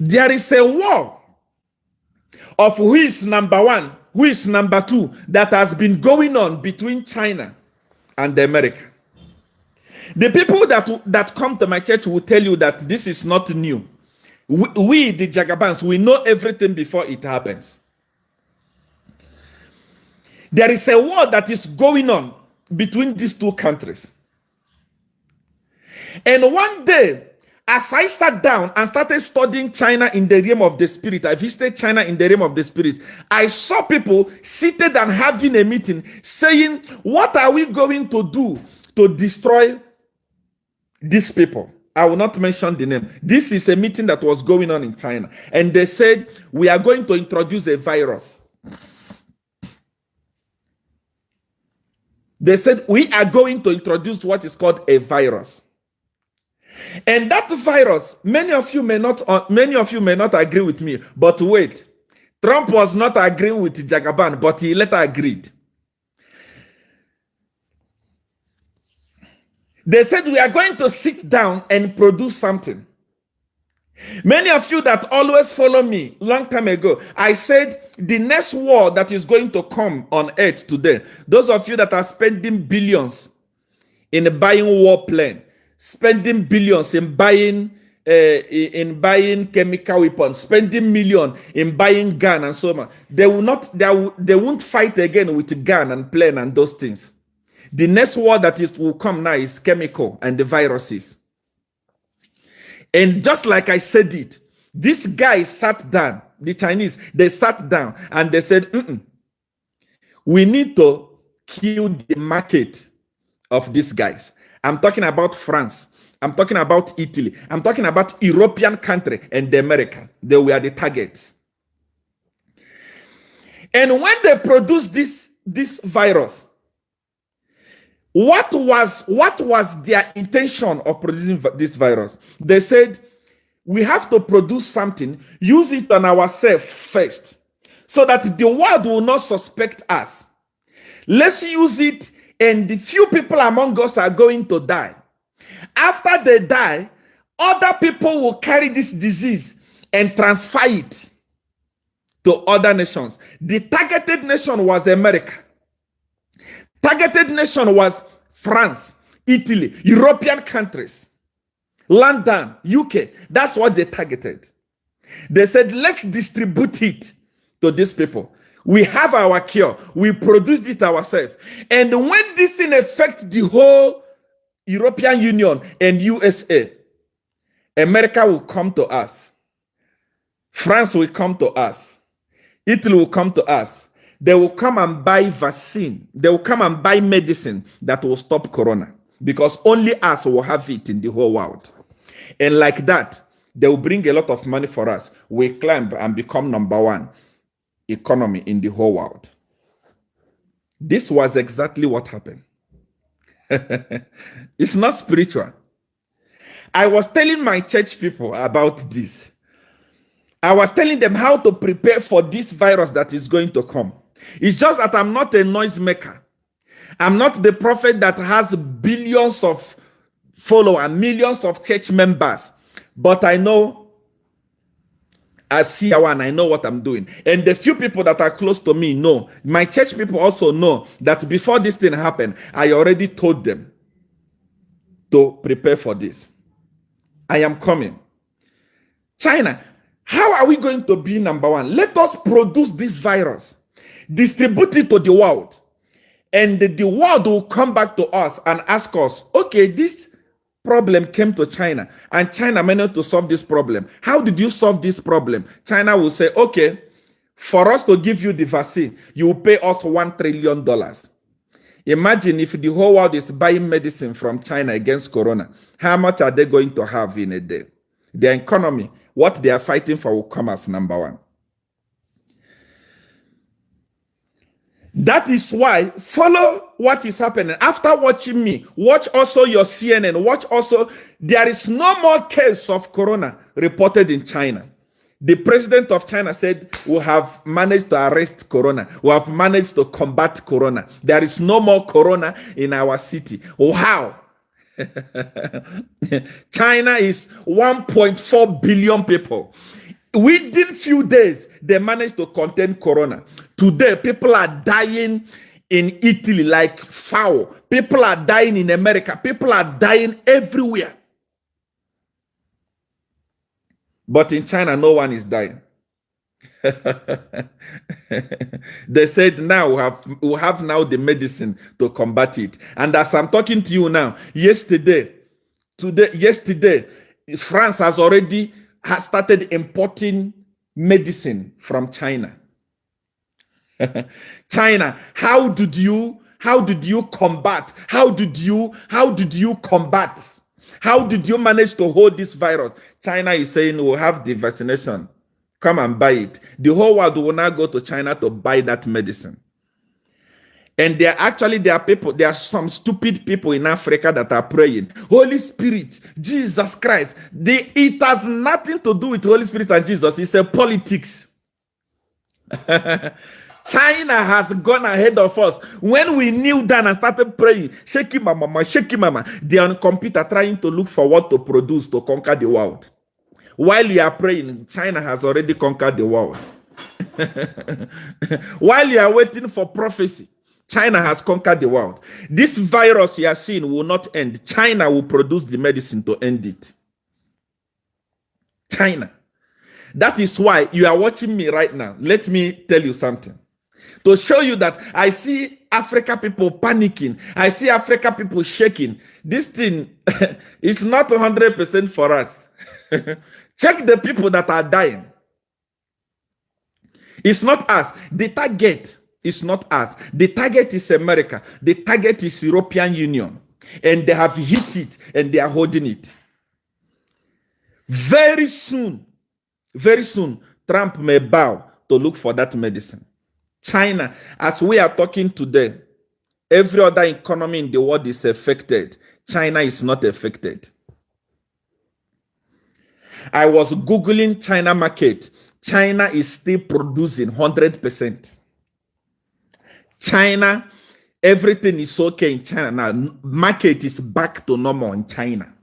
There is a war of who is number one, who is number two, that has been going on between China and America. The people that come to my church will tell you that this is not new. We the Jagabans, we know everything before it happens. There is a war that is going on between these two countries. And one day, as I sat down and started studying China in the realm of the spirit, I visited China in the realm of the spirit. I saw people seated and having a meeting saying, what are we going to do to destroy these people? I will not mention the name. This is a meeting that was going on in China. And they said, we are going to introduce a virus. They said, we are going to introduce what is called a virus. And that virus, many of you may not agree with me, but wait, Trump was not agreeing with Jagaban, but he later agreed. They said, we are going to sit down and produce something. Many of you that always follow me long time ago, I said the next war that is going to come on earth today, those of you that are spending billions in buying warplane, spending billions in buying chemical weapons, spending millions in buying gun and so on, they won't fight again with gun and plane and those things. The next war that will come now is chemical and the viruses. And just like I said it, these guys sat down, the Chinese, they sat down and they said, we need to kill the market of these guys. I'm talking about France. I'm talking about Italy. I'm talking about European country and the America. They were the targets. And when they produced this virus, what was their intention of producing this virus? They said, we have to produce something, use it on ourselves first, so that the world will not suspect us. Let's use it, and the few people among us are going to die. After they die, other people will carry this disease and transfer it to other nations. The targeted nation was America. Targeted nation was France, Italy, European countries, London, UK. That's what they targeted. They said, let's distribute it to these people. We have our cure. We produced it ourselves. And when this thing affects the whole European Union and USA, America will come to us. France will come to us. Italy will come to us. They will come and buy vaccine. They will come and buy medicine that will stop corona, because only us will have it in the whole world. And like that, they will bring a lot of money for us. We climb and become #1 economy in the whole world. This was exactly what happened. It's not spiritual. I was telling my church people about this. I was telling them how to prepare for this virus that is going to come. It's just that I'm not a noisemaker. I'm not the prophet that has billions of followers, millions of church members. But I know, I see and I know what I'm doing. And the few people that are close to me know. My church people also know that before this thing happened, I already told them to prepare for this. I am coming. China, how are we going to be #1? Let us produce this virus, distribute it to the world, and the world will come back to us and ask us, okay, this problem came to China and China managed to solve this problem. How did you solve this problem? China will say, okay, for us to give you the vaccine, you will pay us $1 trillion. Imagine if the whole world is buying medicine from China against corona, how much are they going to have in a day? Their economy, what they are fighting for, will come as #1. That is why, follow what is happening. After watching me, watch also your CNN, watch also, there is no more case of corona reported in China. The president of China said, we have managed to arrest corona. We have managed to combat corona. There is no more corona in our city. Wow. China is 1.4 billion people. Within few days, they managed to contain corona. Today, people are dying in Italy like foul. People are dying in America. People are dying everywhere. But in China, no one is dying. They said now we have now the medicine to combat it. And as I'm talking to you now, yesterday, France has already started importing medicine from China. China, how did you combat? How did you combat? How did you manage to hold this virus? China is saying we'll have the vaccination. Come and buy it. The whole world will now go to China to buy that medicine. And there are some stupid people in Africa that are praying, Holy Spirit, Jesus Christ. It has nothing to do with Holy Spirit and Jesus. It's a politics. China has gone ahead of us. When we kneel down and started praying, shaky mama, they are on computer trying to look for what to produce to conquer the world. While you are praying, China has already conquered the world. While you are waiting for prophecy, China has conquered the world. This virus you are seeing will not end. China will produce the medicine to end it. China. That is why you are watching me right now. Let me tell you something. To show you that I see Africa people panicking. I see Africa people shaking. This thing is not 100% for us. Check the people that are dying. It's not us. The target is not us. The target is America. The target is European Union. And they have hit it and they are holding it. Very soon, Trump may bow to look for that medicine. China, as we are talking today, every other economy in the world is affected. China is not affected. I was Googling China market. China is still producing 100%. China, everything is okay in China now. Market is back to normal in China.